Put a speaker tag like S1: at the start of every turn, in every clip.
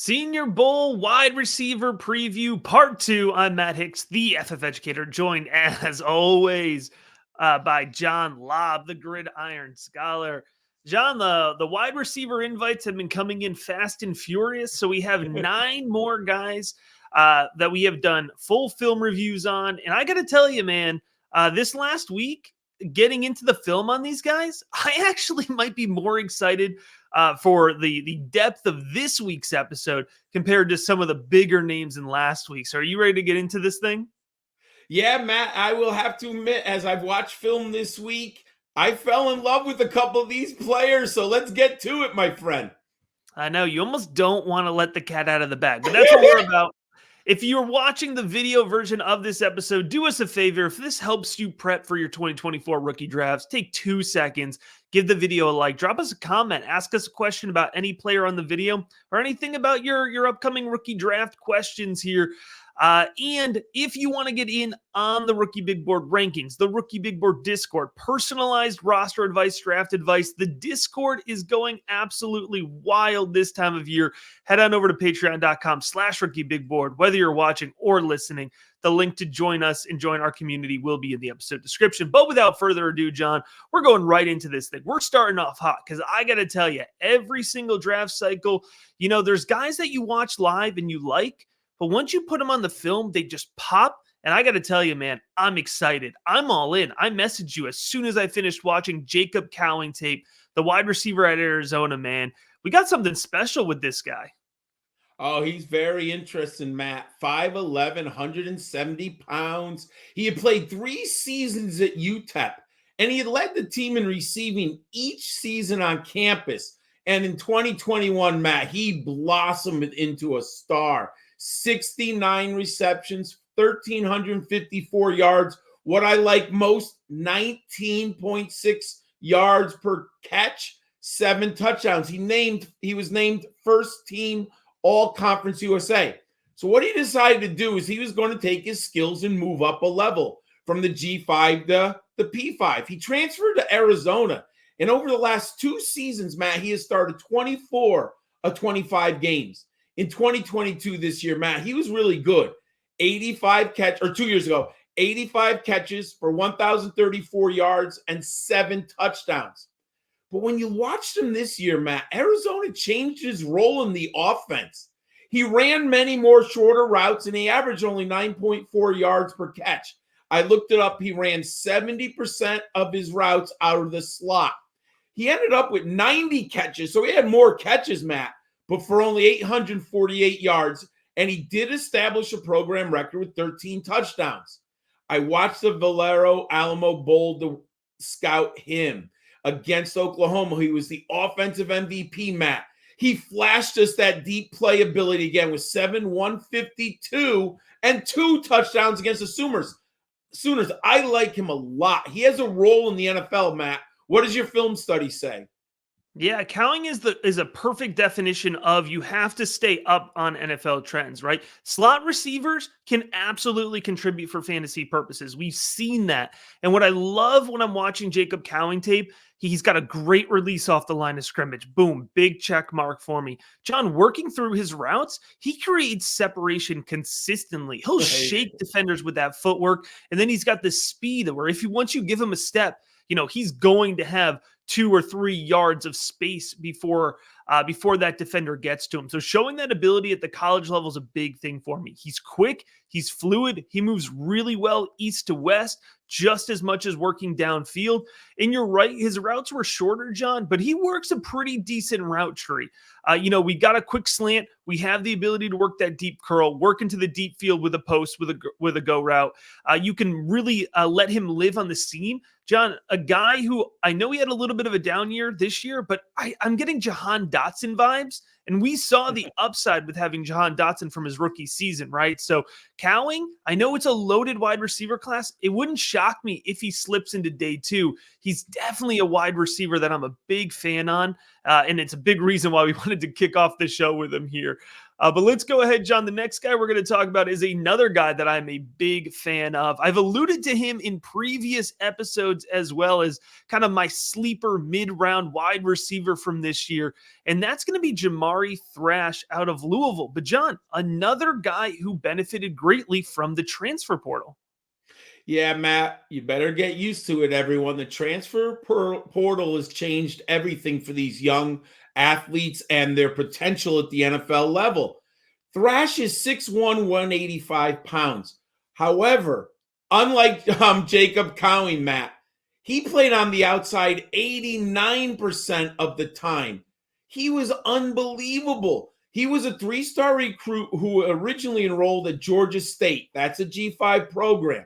S1: Senior Bowl wide receiver preview part two. I'm Matt Hicks, the FF educator, joined as always by John Lobb, the Gridiron Scholar. John, the wide receiver invites have been coming in fast and furious. So we have 9 more guys that we have done full film reviews on. And I got to tell you, man, this last week, getting into the film on these guys, I actually might be more excited for the depth of this week's episode compared to some of the bigger names in last week. So are you ready to get into this thing?
S2: Yeah, Matt, I will have to admit, as I've watched film this week, I fell in love with a couple of these players. So let's get to it, my friend.
S1: I know you almost don't want to let the cat out of the bag, but that's what we're about. If you're watching the video version of this episode, do us a favor. If this helps you prep for your 2024 rookie drafts, take 2 seconds, give the video a like, drop us a comment, ask us a question about any player on the video or anything about your upcoming rookie draft questions here. And if you want to get in on the Rookie Big Board rankings, the Rookie Big Board Discord, personalized roster advice, draft advice, the Discord is going absolutely wild this time of year. Head on over to patreon.com/rookiebigboard. Whether you're watching or listening, the link to join us and join our community will be in the episode description. But without further ado, John, we're going right into this thing. We're starting off hot because I got to tell you, every single draft cycle, there's guys that you watch live and you like, but once you put them on the film, they just pop. And I got to tell you, man, I'm excited. I'm all in. I messaged you as soon as I finished watching Jacob Cowing tape, the wide receiver at Arizona, man. We got something special with this guy.
S2: Oh, he's very interesting, Matt. 5'11", 170 pounds. He had played 3 seasons at UTEP, and he had led the team in receiving each season on campus. And in 2021, Matt, he blossomed into a star. 69 receptions, 1,354 yards. What I like most, 19.6 yards per catch, 7 touchdowns. He was named first team All-Conference USA. So what he decided to do is he was going to take his skills and move up a level from the G5 to the P5. He transferred to Arizona. And over the last 2 seasons, Matt, he has started 24 of 25 games. In 2022 this year, Matt, he was really good. 85 catches for 1,034 yards and 7 touchdowns. But when you watched him this year, Matt, Arizona changed his role in the offense. He ran many more shorter routes, and he averaged only 9.4 yards per catch. I looked it up. He ran 70% of his routes out of the slot. He ended up with 90 catches, so he had more catches, Matt, but for only 848 yards, and he did establish a program record with 13 touchdowns. I watched the Valero Alamo Bowl to scout him against Oklahoma. He was the offensive MVP, Matt. He flashed us that deep play ability again with 152 and 2 touchdowns against the Sooners. I like him a lot. He has a role in the NFL, Matt. What does your film study say?
S1: Yeah, cowing is a perfect definition of you have to stay up on NFL trends, right? Slot receivers can absolutely contribute for fantasy purposes. We've seen that. And what I love when I'm watching Jacob Cowing tape, he's got a great release off the line of scrimmage. Boom, big check mark for me. John, working through his routes, he creates separation consistently. He'll shake defenders with that footwork. And then he's got this speed where once you give him a step, he's going to have 2 or 3 yards of space before that defender gets to him. So showing that ability at the college level is a big thing for me. He's quick, he's fluid, he moves really well east to west, just as much as working downfield. And you're right, his routes were shorter, John, but he works a pretty decent route tree. We got a quick slant. We have the ability to work that deep curl, work into the deep field with a post, with a go route. You can really let him live on the seam. John, a guy who I know he had a little bit of a down year this year, but I'm getting Jahan Dotson vibes. And we saw the upside with having Jahan Dotson from his rookie season, right? So Cowing, I know it's a loaded wide receiver class. It wouldn't shock me if he slips into day 2. He's definitely a wide receiver that I'm a big fan on. And it's a big reason why we wanted to kick off the show with him here. But let's go ahead, John. The next guy we're going to talk about is another guy that I'm a big fan of. I've alluded to him in previous episodes as well as kind of my sleeper mid-round wide receiver from this year, and that's going to be Jamari Jamari Thash out of Louisville. But John, another guy who benefited greatly from the transfer portal.
S2: Yeah, Matt, you better get used to it, everyone. The transfer portal has changed everything for these young athletes and their potential at the NFL level. Thash is 6'1", 185 pounds. However, unlike Jacob Cowing, Matt, he played on the outside 89% of the time. He was unbelievable. He was a 3-star recruit who originally enrolled at Georgia State. That's a G5 program.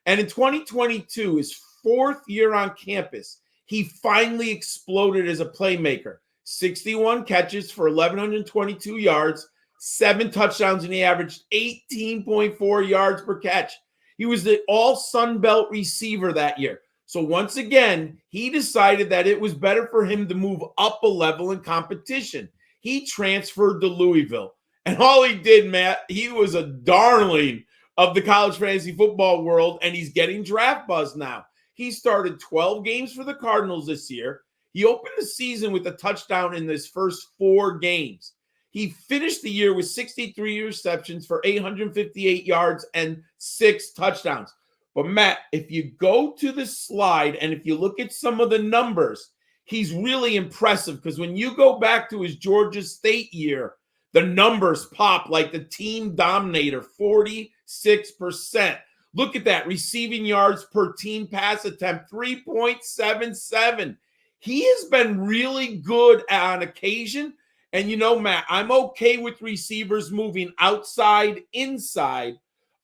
S2: And in 2022, his 4th year on campus, he finally exploded as a playmaker. 61 catches for 1,122 yards, 7 touchdowns, and he averaged 18.4 yards per catch. He was the all Sun Belt receiver that year. So once again, he decided that it was better for him to move up a level in competition. He transferred to Louisville. And all he did, Matt, he was a darling of the college fantasy football world, and he's getting draft buzz now. He started 12 games for the Cardinals this year. He opened the season with a touchdown in his first 4 games. He finished the year with 63 receptions for 858 yards and 6 touchdowns. But Matt, if you go to the slide and if you look at some of the numbers, he's really impressive, because when you go back to his Georgia State year, the numbers pop like the team dominator, 46%. Look at that. Receiving yards per team pass attempt, 3.77. He has been really good on occasion. And you know, Matt, I'm okay with receivers moving outside, inside.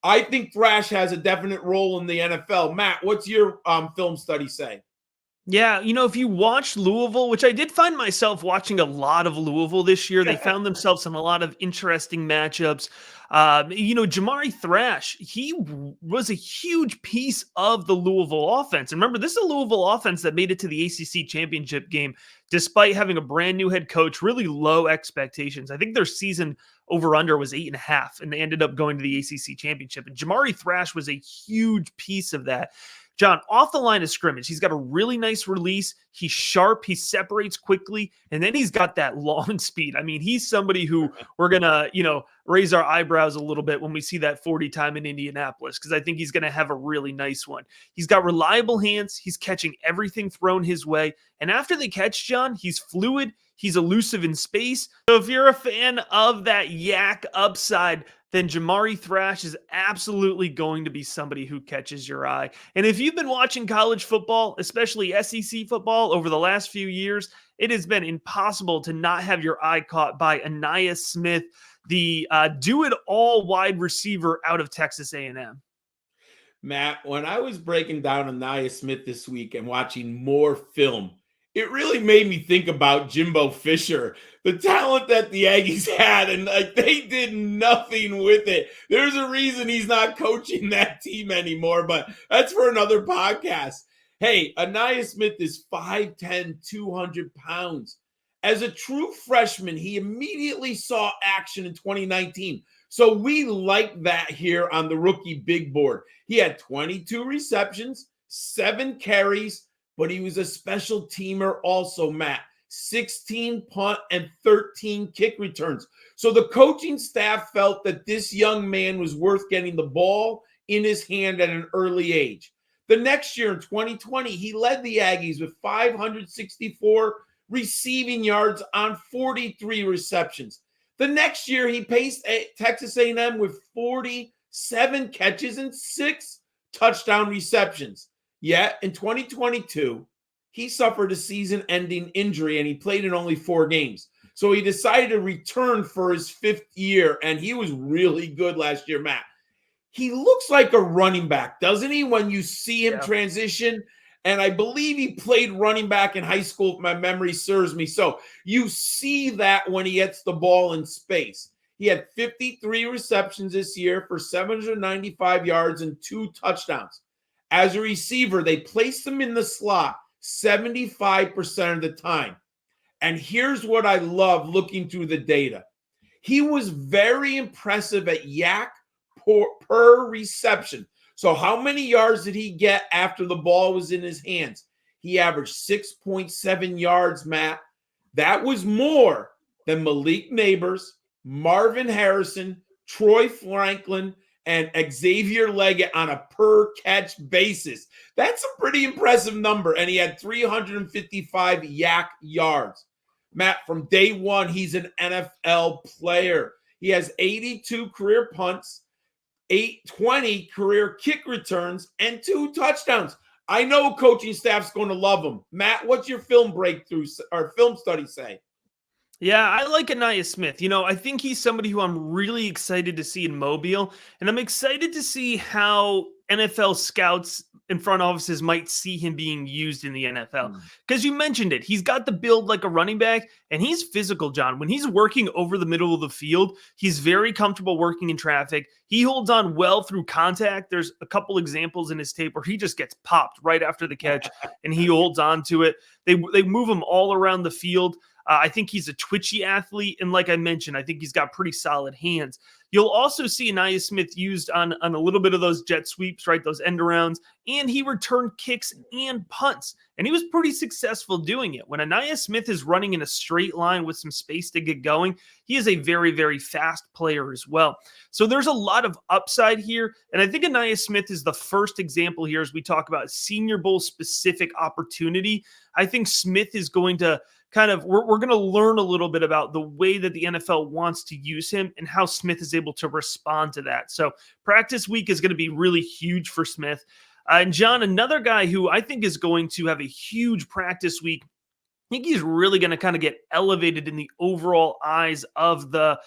S2: I think Thash has a definite role in the NFL. Matt, what's your film study say?
S1: Yeah, if you watch Louisville, which I did find myself watching a lot of Louisville this year, they found themselves in a lot of interesting matchups. Jamari Thash, he was a huge piece of the Louisville offense. And remember, this is a Louisville offense that made it to the ACC championship game, despite having a brand new head coach, really low expectations. I think their season over-under was 8.5, and they ended up going to the ACC championship. And Jamari Thash was a huge piece of that. John, off the line of scrimmage, he's got a really nice release. He's sharp. He separates quickly. And then he's got that long speed. I mean, he's somebody who we're going to, raise our eyebrows a little bit when we see that 40 time in Indianapolis, because I think he's going to have a really nice one. He's got reliable hands. He's catching everything thrown his way. And after the catch, John, he's fluid. He's elusive in space. So if you're a fan of that yak upside, then Jamari Thash is absolutely going to be somebody who catches your eye. And if you've been watching college football, especially SEC football, over the last few years, it has been impossible to not have your eye caught by Ainias Smith, the do-it-all wide receiver out of Texas A&M.
S2: Matt, when I was breaking down Ainias Smith this week and watching more film, it really made me think about Jimbo Fisher, the talent that the Aggies had, and they did nothing with it. There's a reason he's not coaching that team anymore, but that's for another podcast. Hey, Ainias Smith is 5'10", 200 pounds. As a true freshman, he immediately saw action in 2019. So we like that here on the rookie big board. He had 22 receptions, 7 carries, but he was a special teamer also, Matt. 16 punt and 13 kick returns. So the coaching staff felt that this young man was worth getting the ball in his hand at an early age. The next year in 2020, he led the Aggies with 564 receiving yards on 43 receptions. The next year, he paced Texas A&M with 47 catches and 6 touchdown receptions. Yet in 2022, he suffered a season-ending injury and he played in only 4 games. So he decided to return for his 5th year, and he was really good last year, Matt. He looks like a running back, doesn't he, when you see him transition? And I believe he played running back in high school, if my memory serves me. So you see that when he gets the ball in space. He had 53 receptions this year for 795 yards and 2 touchdowns. As a receiver, they placed him in the slot 75% of the time. And here's what I love looking through the data. He was very impressive at yak per reception. So how many yards did he get after the ball was in his hands? He averaged 6.7 yards, Matt. That was more than Malik Neighbors, Marvin Harrison, Troy Franklin, and Xavier Legette on a per-catch basis. That's a pretty impressive number, and he had 355 yak yards. Matt, from day one, he's an NFL player. He has 82 career punts, 820 career kick returns, and 2 touchdowns. I know coaching staff's going to love him. Matt, what's your film breakthrough or film study say?
S1: Yeah, I like Ainias Smith. I think he's somebody who I'm really excited to see in Mobile, and I'm excited to see how NFL scouts and front offices might see him being used in the NFL. Because you mentioned it, he's got the build like a running back, and he's physical, John. When he's working over the middle of the field, he's very comfortable working in traffic. He holds on well through contact. There's a couple examples in his tape where he just gets popped right after the catch, and he holds on to it. They move him all around the field. I think he's a twitchy athlete, and like I mentioned, I think he's got pretty solid hands. You'll also see Ainias Smith used on a little bit of those jet sweeps, right, those end arounds, and he returned kicks and punts, and he was pretty successful doing it. When Ainias Smith is running in a straight line with some space to get going, he is a very, very fast player as well. So there's a lot of upside here, and I think Ainias Smith is the first example here as we talk about Senior Bowl specific opportunity. I think Smith is going to we're going to learn a little bit about the way that the NFL wants to use him and how Smith is able to respond to that. So practice week is going to be really huge for Smith. And John, another guy who I think is going to have a huge practice week, I think he's really going to kind of get elevated in the overall eyes of the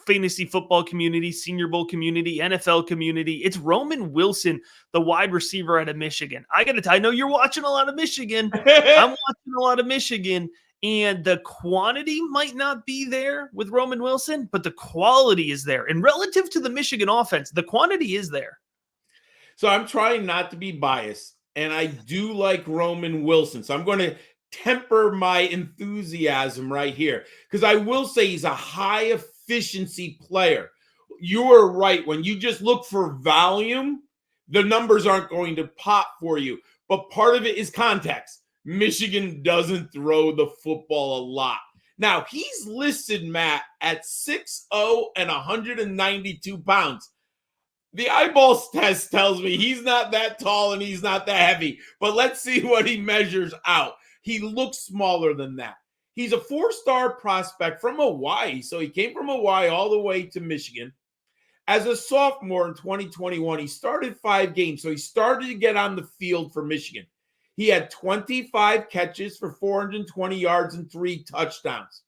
S1: fantasy football community, Senior Bowl community, NFL community. It's Roman Wilson, the wide receiver out of Michigan. I know you're watching a lot of Michigan. I'm watching a lot of Michigan, and the quantity might not be there with Roman Wilson, but the quality is there. And relative to the Michigan offense, the quantity is there.
S2: So I'm trying not to be biased, and I do like Roman Wilson. So I'm going to temper my enthusiasm right here, because I will say he's a high efficiency player. You are right. When you just look for volume, the numbers aren't going to pop for you. But part of it is context. Michigan doesn't throw the football a lot. Now, he's listed, Matt, at 6'0" and 192 pounds. The eyeballs test tells me he's not that tall and he's not that heavy. But let's see what he measures out. He looks smaller than that. He's a 4-star prospect from Hawaii. So he came from Hawaii all the way to Michigan. As a sophomore in 2021, he started 5 games. So he started to get on the field for Michigan. He had 25 catches for 420 yards and 3 touchdowns.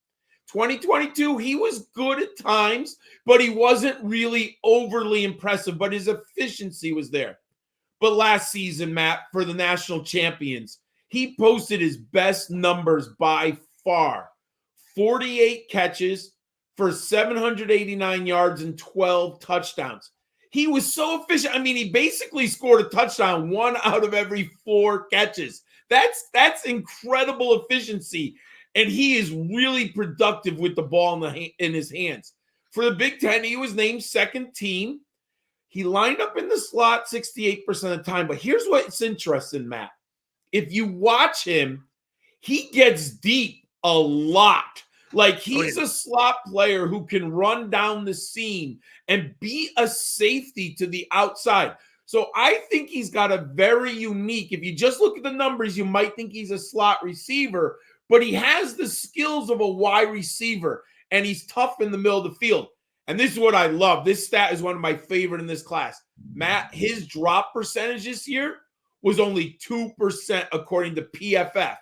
S2: 2022, he was good at times, but he wasn't really overly impressive, but his efficiency was there. But last season, Matt, for the national champions, he posted his best numbers by far. 48 catches for 789 yards and 12 touchdowns. He was so efficient. I mean, he basically scored a touchdown 1 out of every 4 catches. That's incredible efficiency. And he is really productive with the ball in his hands. For the Big Ten, he was named second team. He lined up in the slot 68% of the time. But here's what's interesting, Matt. If you watch him, he gets deep a lot. Like, he's a slot player who can run down the seam and be a safety to the outside. So I think he's got a very unique, if you just look at the numbers, you might think he's a slot receiver, but he has the skills of a wide receiver, and he's tough in the middle of the field. And this is what I love. This stat is one of my favorite in this class. Matt, his drop percentage this year was only 2% according to PFF.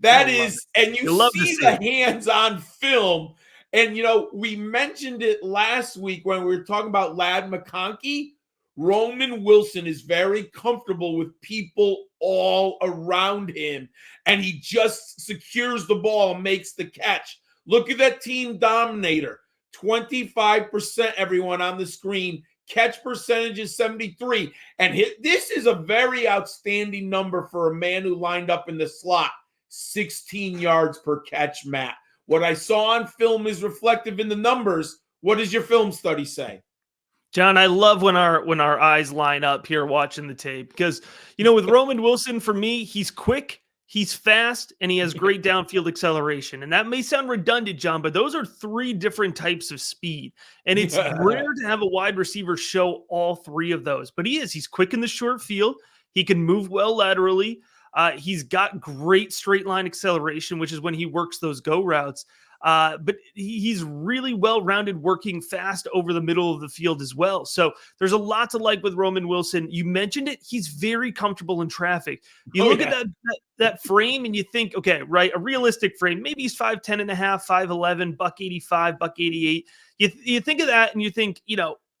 S2: That is, and you see the hands on film. And, you know, we mentioned it last week when we were talking about Lad McConkey. Roman Wilson is very comfortable with people all around him, and he just secures the ball and makes the catch. Look at that team dominator. 25%, everyone on the screen. Catch percentage is 73. And this is a very outstanding number for a man who lined up in the slot. 16 yards per catch, Matt. What I saw on film is reflective in the numbers. What does your film study say?
S1: John, I love when our eyes line up here watching the tape because, you know, with Roman Wilson, for me, he's quick, he's fast, and he has great downfield acceleration. And that may sound redundant, John, but those are 3 different types of speed. And it's rare to have a wide receiver show all 3 of those. But he is. He's quick in the short field. He can move well laterally. He's got great straight line acceleration, which is when he works those go routes. But he's really well-rounded, working fast over the middle of the field as well. So there's a lot to like with Roman Wilson. You mentioned it. He's very comfortable in traffic. You look at that frame and you think, okay, right, a realistic frame. Maybe he's 5'10 and a half, 5'11, buck 85, buck 88. You think of that and you think,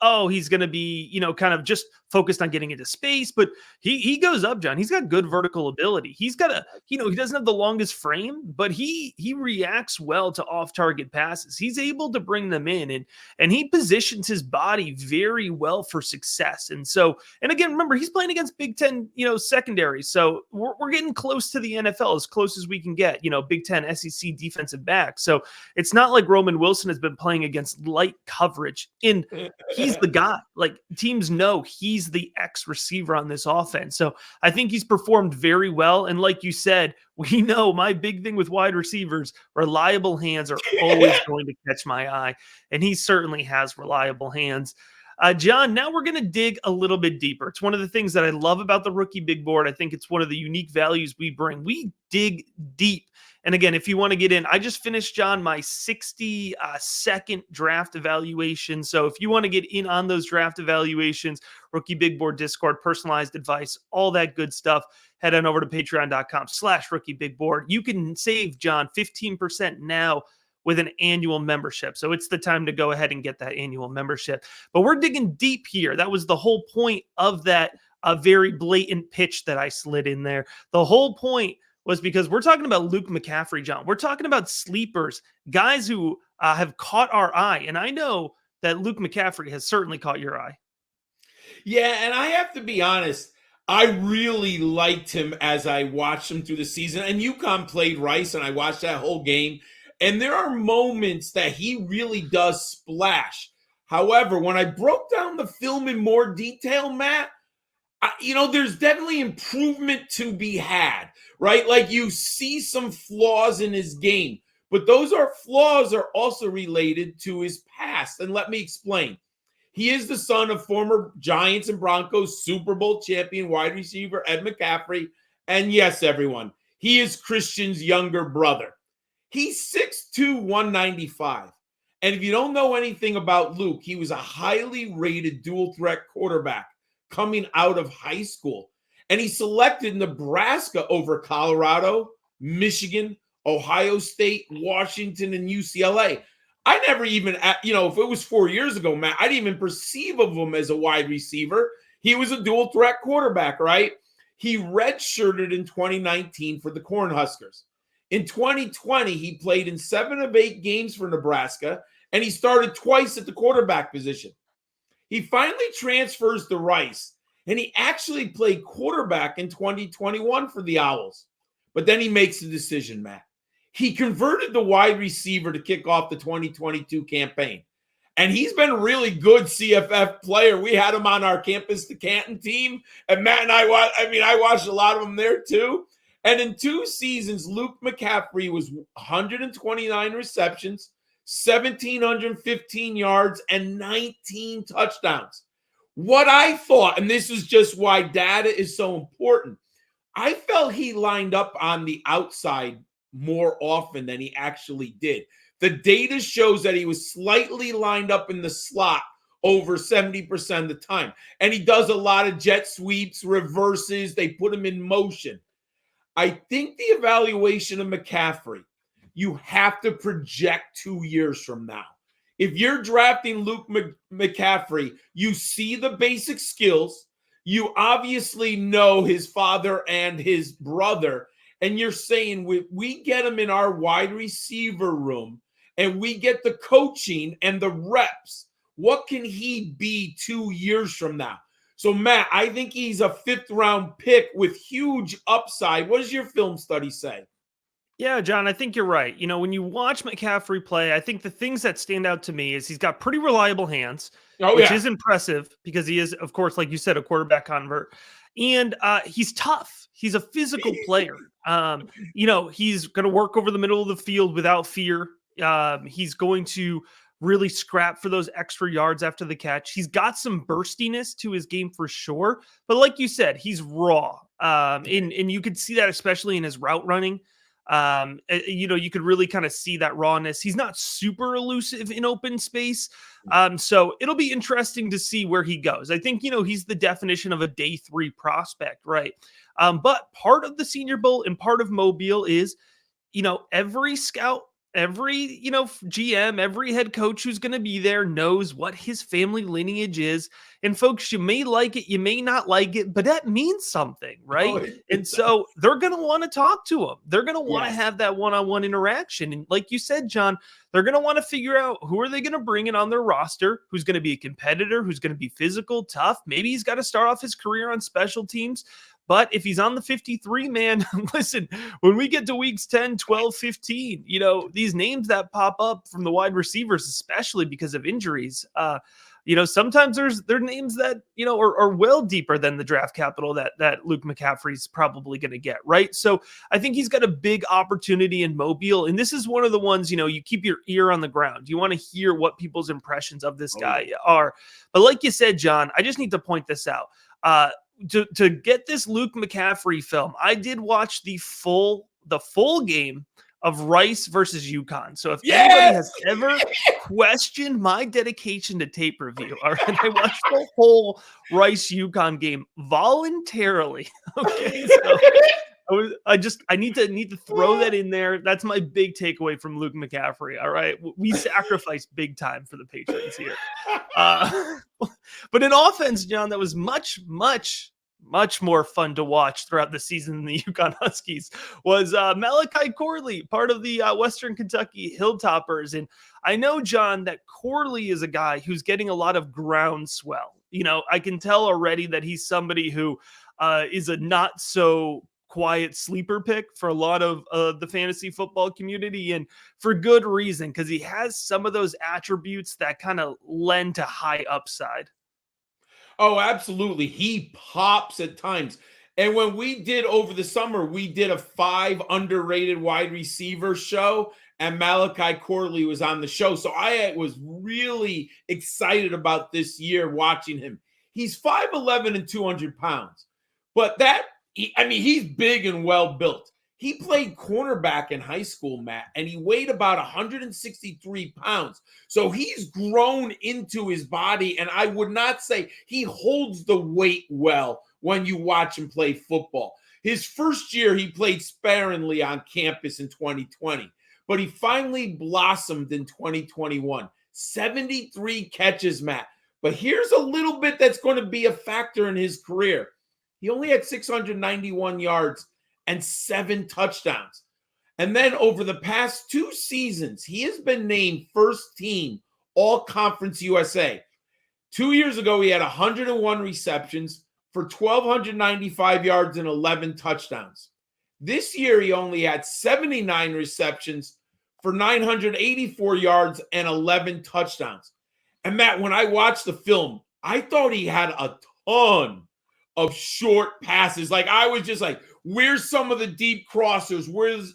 S1: oh, he's going to be, kind of just focused on getting into space, but he goes up, John. He's got good vertical ability. He's got he doesn't have the longest frame, but he reacts well to off-target passes. He's able to bring them in, and he positions his body very well for success. And again, remember, he's playing against Big Ten, secondary. So we're getting close to the NFL, as close as we can get, Big Ten SEC defensive back. So it's not like Roman Wilson has been playing against light coverage, and he's the guy. Like, teams know he's the X receiver on this offense. So I think he's performed very well. And like you said, we know my big thing with wide receivers, reliable hands are always going to catch my eye. And he certainly has reliable hands. John, now we're going to dig a little bit deeper. It's one of the things that I love about the rookie big board. I think it's one of the unique values we bring. We dig deep. And again, if you want to get in, I just finished, John, my 60-second draft evaluation. So if you want to get in on those draft evaluations, Rookie Big Board Discord, personalized advice, all that good stuff, head on over to patreon.com/Rookie Big Board. You can save, John, 15% now with an annual membership. So it's the time to go ahead and get that annual membership. But we're digging deep here. That was the whole point of that very blatant pitch that I slid in there. The whole point was because we're talking about Luke McCaffery, John. We're talking about sleepers, guys who have caught our eye. And I know that Luke McCaffery has certainly caught your eye.
S2: Yeah, and I have to be honest, I really liked him as I watched him through the season. And UConn played Rice, and I watched that whole game. And there are moments that he really does splash. However, when I broke down the film in more detail, Matt, there's definitely improvement to be had, right? Like, you see some flaws in his game, but those flaws are also related to his past. And let me explain. He is the son of former Giants and Broncos Super Bowl champion wide receiver Ed McCaffery. And yes, everyone, he is Christian's younger brother. He's 6'2", 195. And if you don't know anything about Luke, he was a highly rated dual threat quarterback coming out of high school. And he selected Nebraska over Colorado, Michigan, Ohio State, Washington, and UCLA. I never even, if it was 4 years ago, Matt, I didn't even perceive of him as a wide receiver. He was a dual threat quarterback, right? He redshirted in 2019 for the Cornhuskers. In 2020, he played in 7 of 8 games for Nebraska, and he started twice at the quarterback position. He finally transfers to Rice, and he actually played quarterback in 2021 for the Owls. But then he makes the decision, Matt. He converted the wide receiver to kick off the 2022 campaign. And he's been a really good CFF player. We had him on our Campus to Canton team. And Matt and I watched a lot of them there too. And in 2 seasons, Luke McCaffery was 129 receptions, 1,715 yards, and 19 touchdowns. What I thought, and this is just why data is so important, I felt he lined up on the outside more often than he actually did. The data shows that he was slightly lined up in the slot over 70% of the time. And he does a lot of jet sweeps, reverses. They put him in motion. I think the evaluation of McCaffery, you have to project 2 years from now. If you're drafting Luke McCaffery, you see the basic skills. You obviously know his father and his brother. And you're saying, we get him in our wide receiver room and we get the coaching and the reps, what can he be 2 years from now? So, Matt, I think he's a 5th-round pick with huge upside. What does your film study say?
S1: Yeah, John, I think you're right. When you watch McCaffery play, I think the things that stand out to me is he's got pretty reliable hands, which is impressive because he is, of course, like you said, a quarterback convert. And he's tough. He's a physical player. He's going to work over the middle of the field without fear. He's going to really scrap for those extra yards after the catch. He's got some burstiness to his game for sure. But like you said, he's raw. And you could see that especially in his route running. You could really kind of see that rawness. He's not super elusive in open space. So it'll be interesting to see where he goes. I think, he's the definition of a day 3 prospect, right? But part of the Senior Bowl and part of Mobile is, every scout, every, GM, every head coach who's going to be there knows what his family lineage is. And folks, you may like it, you may not like it, but that means something, right? And so they're going to want to talk to him. They're going to want to have that one-on-one interaction. And like you said, John, they're going to want to figure out who are they going to bring in on their roster, who's going to be a competitor, who's going to be physical, tough. Maybe he's got to start off his career on special teams. But if he's on the 53, man, listen, when we get to weeks 10, 12, 15, these names that pop up from the wide receivers, especially because of injuries, sometimes they're names that, are well deeper than the draft capital that Luke McCaffrey's probably going to get, right? So I think he's got a big opportunity in Mobile. And this is one of the ones, you keep your ear on the ground. You want to hear what people's impressions of this guy are. But like you said, John, I just need to point this out. To get this Luke McCaffrey film, I did watch the full game of Rice versus UConn. So if anybody has ever questioned my dedication to tape review, all right, I watched the whole Rice UConn game voluntarily. Okay, so I need to throw that in there. That's my big takeaway from Luke McCaffrey. All right, we sacrifice big time for the Patriots here. But in offense, John, that was much more fun to watch throughout the season than the UConn Huskies was Malachi Corley, part of the Western Kentucky Hilltoppers. And I know, John, that Corley is a guy who's getting a lot of groundswell. I can tell already that he's somebody who is a not so quiet sleeper pick for a lot of the fantasy football community, and for good reason, because he has some of those attributes that kind of lend to high upside.
S2: Oh, absolutely. He pops at times. And when we did over the summer, we did a 5 underrated wide receiver show, and Malachi Corley was on the show. So I was really excited about this year watching him. He's 5'11" and 200 pounds, but he's big and well built. He played cornerback in high school, Matt, and he weighed about 163 pounds. So he's grown into his body, and I would not say he holds the weight well when you watch him play football. His first year, he played sparingly on campus in 2020, but he finally blossomed in 2021. 73 catches, Matt. But here's a little bit that's going to be a factor in his career. He only had 691 yards and 7 touchdowns. And then over the past 2 seasons, he has been named first team All-Conference USA. 2 years ago, he had 101 receptions for 1,295 yards and 11 touchdowns. This year, he only had 79 receptions for 984 yards and 11 touchdowns. And Matt, when I watched the film, I thought he had a ton of short passes. Like, I was just like, where's some of the deep crossers?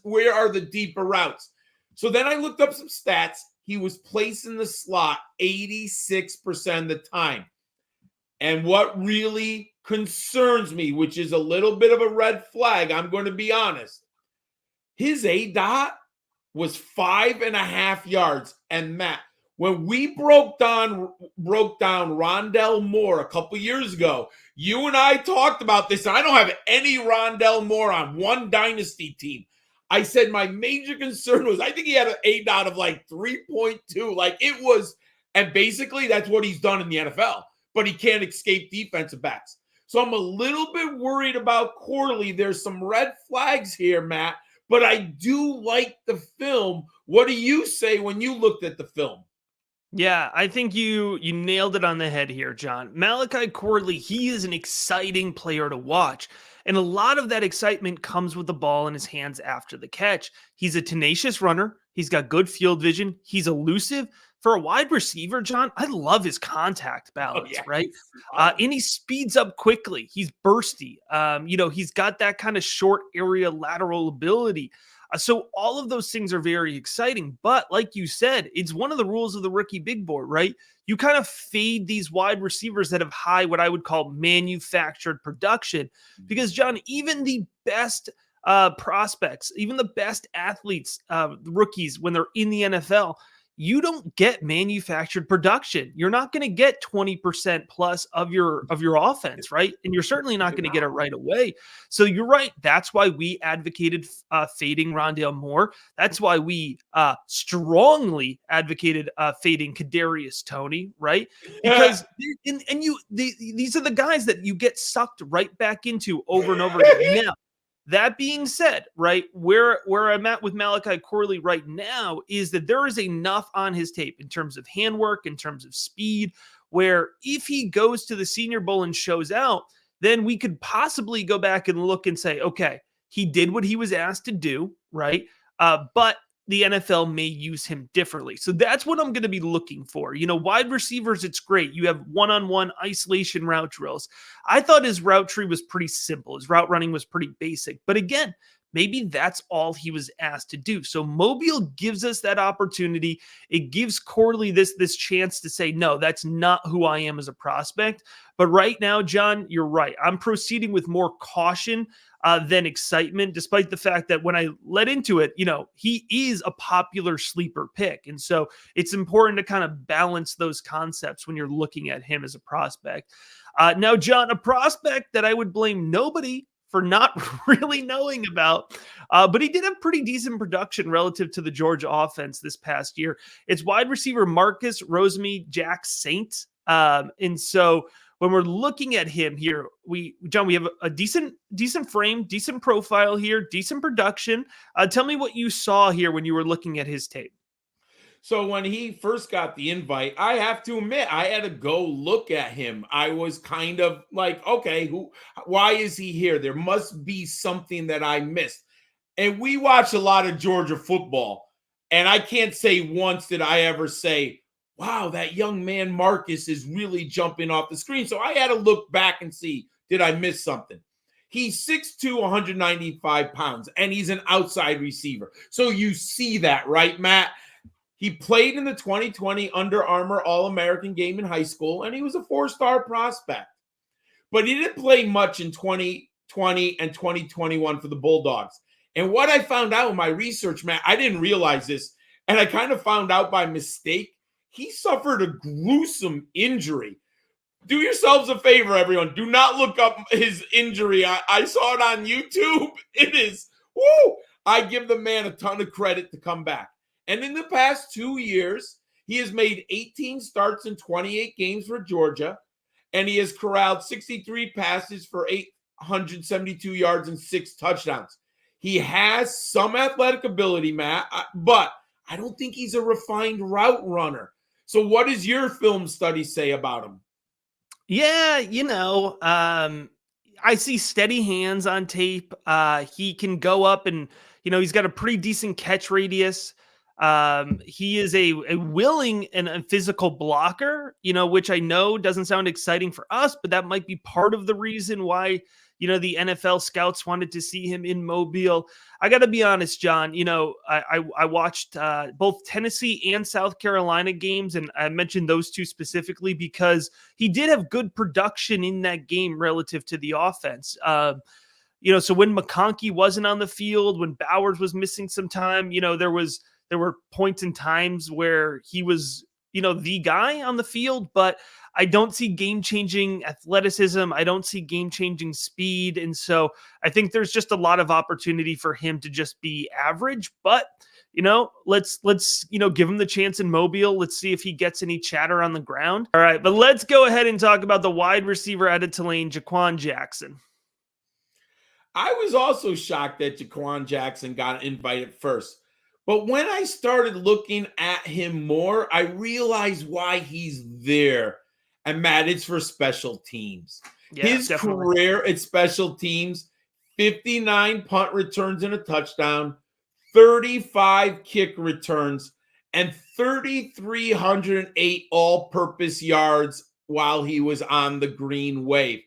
S2: Where are the deeper routes? So then I looked up some stats. He was placed in the slot 86% of the time. And what really concerns me, which is a little bit of a red flag, I'm going to be honest, his ADOT was 5.5 yards. And Matt, when we broke down Rondell Moore a couple years ago, you and I talked about this, and I don't have any Rondell Moore on one dynasty team. I said my major concern was I think he had an ADOT of like 3.2. Like, it was, and basically that's what he's done in the NFL, but he can't escape defensive backs. So I'm a little bit worried about Corley. There's some red flags here, Matt, but I do like the film. What do you say when you looked at the film?
S1: Yeah, I think you nailed it on the head here, John. Malachi Corley, he is an exciting player to watch. And a lot of that excitement comes with the ball in his hands after the catch. He's a tenacious runner. He's got good field vision. He's elusive. for a wide receiver, John, I love his contact balance, right? And he speeds up quickly. He's bursty. He's got that kind of short area lateral ability. So all of those things are very exciting. But like you said, it's one of the rules of the rookie big board, right? You kind of fade these wide receivers that have high, what I would call manufactured production. Because, John, even the best prospects, even the best athletes, rookies, when they're in the NFL, you don't get manufactured production. You're not going to get 20% plus of your offense, right? And you're certainly not going to get it right away. So you're right. That's why we advocated fading Rondale Moore. That's why we strongly advocated fading Kadarius Toney, right? Because these are the guys that you get sucked right back into over and over again. Now, that being said, right, where I'm at with Malachi Corley right now is that there is enough on his tape in terms of handwork, in terms of speed, where if he goes to the Senior Bowl and shows out, then we could possibly go back and look and say, okay, he did what he was asked to do, right? But the NFL may use him differently. So that's what I'm going to be looking for. Wide receivers, it's great. You have one-on-one isolation route drills. I thought his route tree was pretty simple. His route running was pretty basic. But again, maybe that's all he was asked to do. So Mobile gives us that opportunity. It gives Corley this chance to say, no, that's not who I am as a prospect. But right now, John, you're right. I'm proceeding with more caution than excitement, despite the fact that when I let into it, he is a popular sleeper pick. And so it's important to kind of balance those concepts when you're looking at him as a prospect. Now, John, a prospect that I would blame nobody for not really knowing about, but he did have pretty decent production relative to the Georgia offense this past year. It's wide receiver Marcus Rosemy-Jacksaint. And so when we're looking at him here, we have a decent frame, decent profile here, decent production. Tell me what you saw here when you were looking at his tape.
S2: So when he first got the invite, I have to admit, I had to go look at him. I was kind of like, okay, why is he here? There must be something that I missed. And we watch a lot of Georgia football, and I can't say once did I ever say, wow, that young man Marcus is really jumping off the screen. So I had to look back and see, did I miss something? He's 6'2", 195 pounds, and he's an outside receiver. So you see that, right, Matt? He played in the 2020 Under Armour All-American game in high school, and he was a 4-star prospect. But he didn't play much in 2020 and 2021 for the Bulldogs. And what I found out in my research, Matt, I didn't realize this, and I kind of found out by mistake. He suffered a gruesome injury. Do yourselves a favor, everyone. Do not look up his injury. I saw it on YouTube. It is, woo! I give the man a ton of credit to come back. And in the past 2 years, he has made 18 starts in 28 games for Georgia, and he has corralled 63 passes for 872 yards and 6 touchdowns. He has some athletic ability, Matt, but I don't think he's a refined route runner. So what does your film study say about him?
S1: Yeah, I see steady hands on tape. He can go up and, he's got a pretty decent catch radius. He is a willing and a physical blocker, which I know doesn't sound exciting for us, but that might be part of the reason why, the NFL scouts wanted to see him in Mobile. I got to be honest, John, I watched both Tennessee and South Carolina games, and I mentioned those two specifically because he did have good production in that game relative to the offense. So when McConkey wasn't on the field, when Bowers was missing some time, there were points and times where he was, the guy on the field, but I don't see game-changing athleticism. I don't see game-changing speed. And so I think there's just a lot of opportunity for him to just be average, but let's give him the chance in Mobile. Let's see if he gets any chatter on the ground. All right, but let's go ahead and talk about the wide receiver out of Tulane, Jha'Quan Jackson.
S2: I was also shocked that Jha'Quan Jackson got invited first. But when I started looking at him more, I realized why he's there. And Matt, it's for special teams. Yeah, his definitely. Career at special teams, 59 punt returns and a touchdown, 35 kick returns, and 3,308 all-purpose yards while he was on the Green Wave.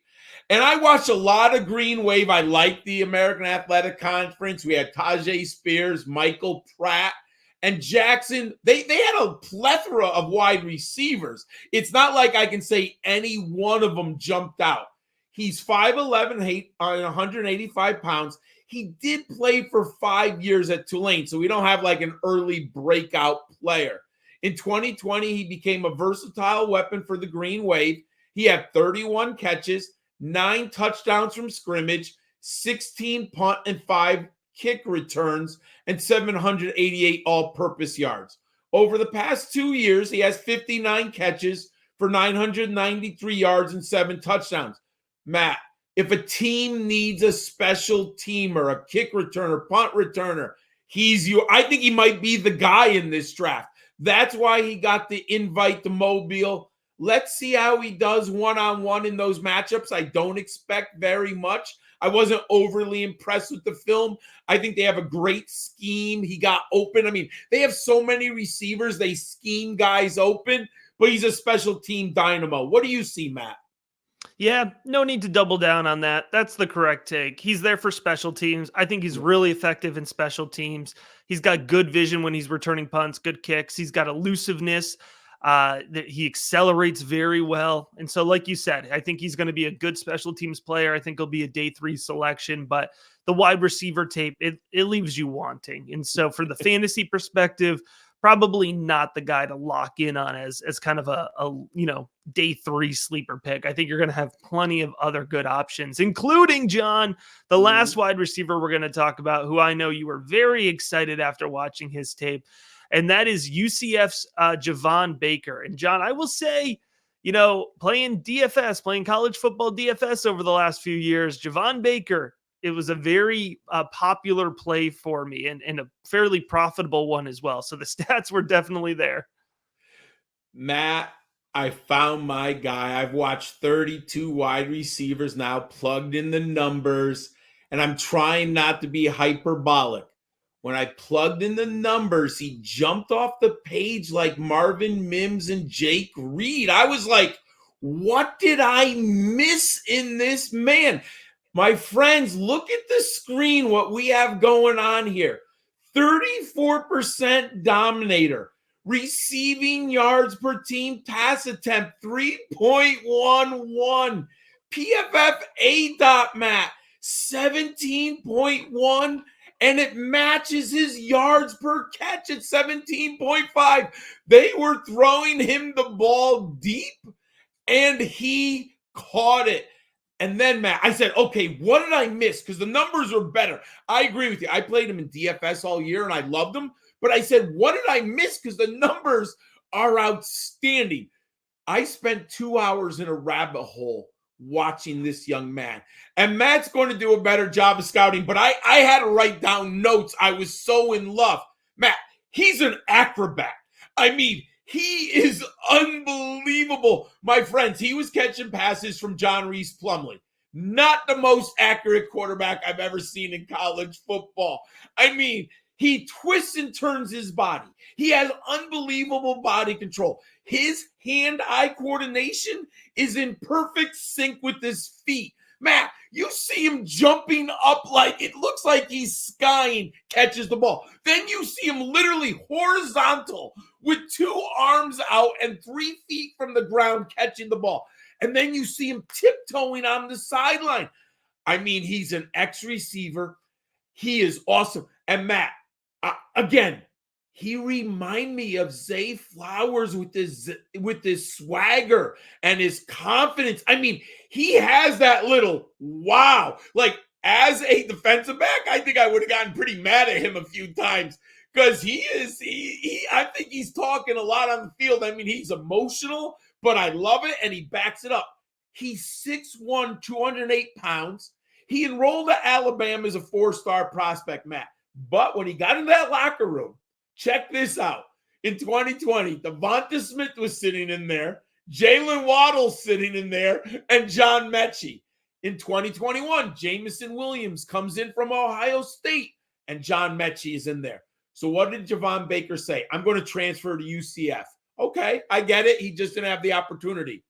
S2: And I watched a lot of Green Wave. I like the American Athletic Conference. We had Tajay Spears, Michael Pratt, and Jackson. They had a plethora of wide receivers. It's not like I can say any one of them jumped out. He's 5'11", 185 pounds. He did play for 5 years at Tulane, so we don't have like an early breakout player. In 2020, he became a versatile weapon for the Green Wave. He had 31 catches, 9 touchdowns from scrimmage, 16 punt and 5 kick returns, and 788 all-purpose yards. Over the past 2 years, he has 59 catches for 993 yards and 7 touchdowns. Matt, if a team needs a special teamer, a kick returner, punt returner, I think he might be the guy in this draft. That's why he got the invite to Mobile. Let's see how he does one-on-one in those matchups. I don't expect very much. I wasn't overly impressed with the film. I think they have a great scheme. He got open. I mean, they have so many receivers. They scheme guys open, but he's a special team dynamo. What do you see, Matt?
S1: Yeah, no need to double down on that. That's the correct take. He's there for special teams. I think he's really effective in special teams. He's got good vision when he's returning punts, good kicks. He's got elusiveness. That he accelerates very well. And so, like you said, I think he's going to be a good special teams player. I think he'll be a day 3 selection, but the wide receiver tape, it leaves you wanting. And so for the fantasy perspective, probably not the guy to lock in on as kind of a day 3 sleeper pick. I think you're going to have plenty of other good options, including John, the last wide receiver we're going to talk about, who I know you were very excited after watching his tape. And that is UCF's Javon Baker. And John, I will say, playing DFS, playing college football DFS over the last few years, Javon Baker, it was a very popular play for me and a fairly profitable one as well. So the stats were definitely there.
S2: Matt, I found my guy. I've watched 32 wide receivers now, plugged in the numbers, and I'm trying not to be hyperbolic. When I plugged in the numbers, he jumped off the page like Marvin Mims and Jake Reed. I was like, what did I miss in this man? My friends, look at the screen, what we have going on here. 34% dominator. Receiving yards per team pass attempt, 3.11. PFF A. Matt, 17.1. And it matches his yards per catch at 17.5. They were throwing him the ball deep, and he caught it. And then, Matt, I said, okay, what did I miss? Because the numbers are better. I agree with you. I played him in DFS all year, and I loved him. But I said, what did I miss? Because the numbers are outstanding. I spent 2 hours in a rabbit hole watching this young man. And Matt's going to do a better job of scouting, but I had to write down notes. I was so in love. Matt, he's an acrobat. I mean, he is unbelievable. My friends, he was catching passes from John Reese Plumlee. Not the most accurate quarterback I've ever seen in college football. I mean, he twists and turns his body. He has unbelievable body control. His hand-eye coordination is in perfect sync with his feet. Matt, you see him jumping up like it looks like he's skying, catches the ball. Then you see him literally horizontal with 2 arms out and 3 feet from the ground catching the ball. And then you see him tiptoeing on the sideline. I mean, he's an ex-receiver. He is awesome. And Matt, again, he remind me of Zay Flowers with his swagger and his confidence. I mean, he has that little wow. Like, as a defensive back, I think I would have gotten pretty mad at him a few times because I think he's talking a lot on the field. I mean, he's emotional, but I love it, and he backs it up. He's 6'1", 208 pounds. He enrolled at Alabama as a 4-star prospect, Matt. But when he got in that locker room, check this out. In 2020, Devonta Smith was sitting in there, Jalen Waddle sitting in there, and John Mechie. In 2021, Jamison Williams comes in from Ohio State, and John Mechie is in there. So what did Javon Baker say? I'm going to transfer to UCF. Okay, I get it. He just didn't have the opportunity.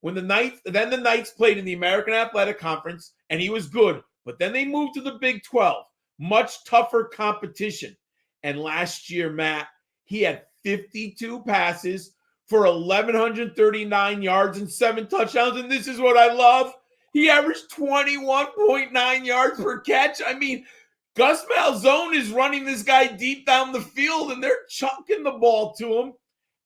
S2: When the Knights played in the American Athletic Conference, and he was good, but then they moved to the Big 12, much tougher competition. And last year, Matt, he had 52 passes for 1,139 yards and 7 touchdowns. And this is what I love. He averaged 21.9 yards per catch. I mean, Gus Malzone is running this guy deep down the field, and they're chunking the ball to him.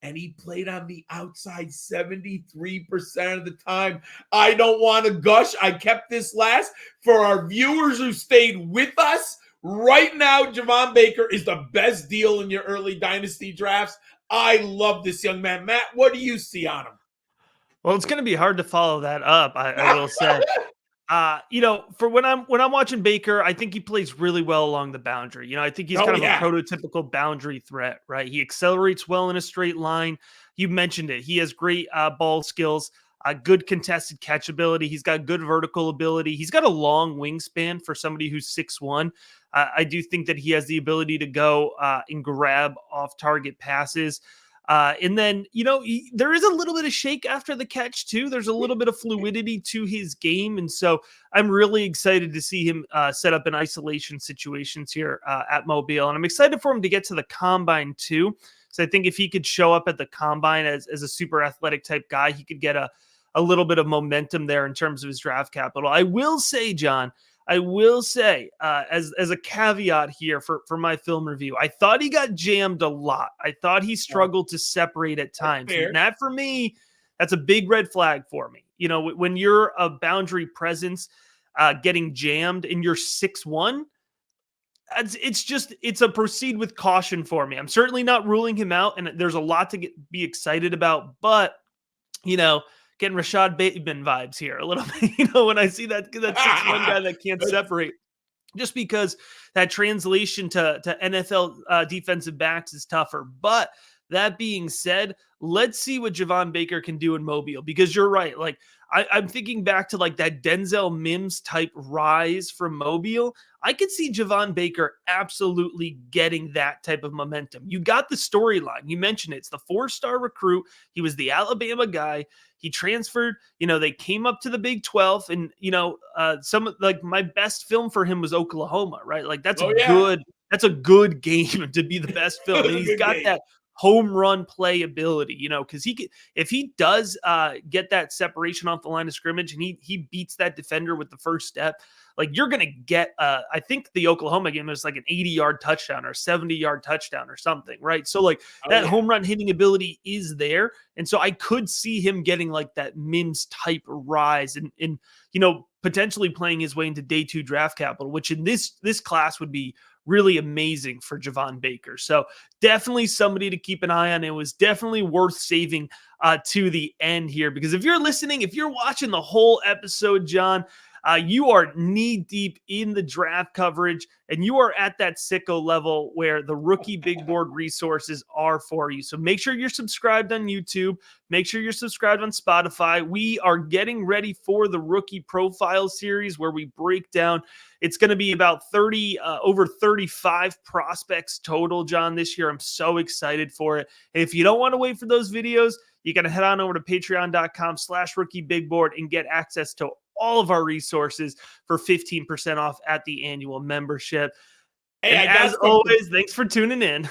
S2: And he played on the outside 73% of the time. I don't want to gush. I kept this last. For our viewers who stayed with us, right now, Javon Baker is the best deal in your early dynasty drafts. I love this young man. Matt, what do you see on him?
S1: Well, it's going to be hard to follow that up, I will say. For when I'm watching Baker, I think he plays really well along the boundary. I think he's kind of a prototypical boundary threat, right? He accelerates well in a straight line. You mentioned it. He has great ball skills, good contested catch ability. He's got good vertical ability. He's got a long wingspan for somebody who's 6'1". I do think that he has the ability to go and grab off-target passes. And then, there is a little bit of shake after the catch too. There's a little bit of fluidity to his game. And so I'm really excited to see him set up in isolation situations here at Mobile. And I'm excited for him to get to the combine too. So I think if he could show up at the combine as a super athletic type guy, he could get a little bit of momentum there in terms of his draft capital. I will say, John, as a caveat here for my film review, I thought he got jammed a lot. I thought he struggled to separate at times. And that, for me, that's a big red flag for me. When you're a boundary presence getting jammed and you're 6'1", it's a proceed with caution for me. I'm certainly not ruling him out, and there's a lot to be excited about, but, getting Rashad Bateman vibes here a little bit, when I see that 6'1" guy that can't separate, just because that translation to NFL defensive backs is tougher. But that being said, let's see what Javon Baker can do in Mobile, because you're right. Like, I'm thinking back to like that Denzel Mims type rise from Mobile. I could see Javon Baker absolutely getting that type of momentum. You got the storyline. You mentioned it. It's the 4-star recruit. He was the Alabama guy. He transferred, they came up to the Big 12, and, my best film for him was Oklahoma, right? Like that's a good game to be the best film. And he's got that home run play ability, because if he does get that separation off the line of scrimmage and he beats that defender with the first step, like you're going to get, I think the Oklahoma game was like an 80-yard touchdown or a 70-yard touchdown or something, right? So like home run hitting ability is there. And so I could see him getting like that Mims type rise and potentially playing his way into day 2 draft capital, which in this class would be really amazing for Javon Baker. So definitely somebody to keep an eye on. It was definitely worth saving to the end here, because if you're listening, if you're watching the whole episode, John, you are knee deep in the draft coverage, and you are at that sicko level where the Rookie Big Board resources are for you. So make sure you're subscribed on YouTube. Make sure you're subscribed on Spotify. We are getting ready for the Rookie Profile series where we break down. It's going to be about over 35 prospects total, John, this year. I'm so excited for it. And if you don't want to wait for those videos, you got to head on over to patreon.com/rookiebigboard and get access to all of our resources for 15% off at the annual membership. Hey, and as always, thanks for tuning in.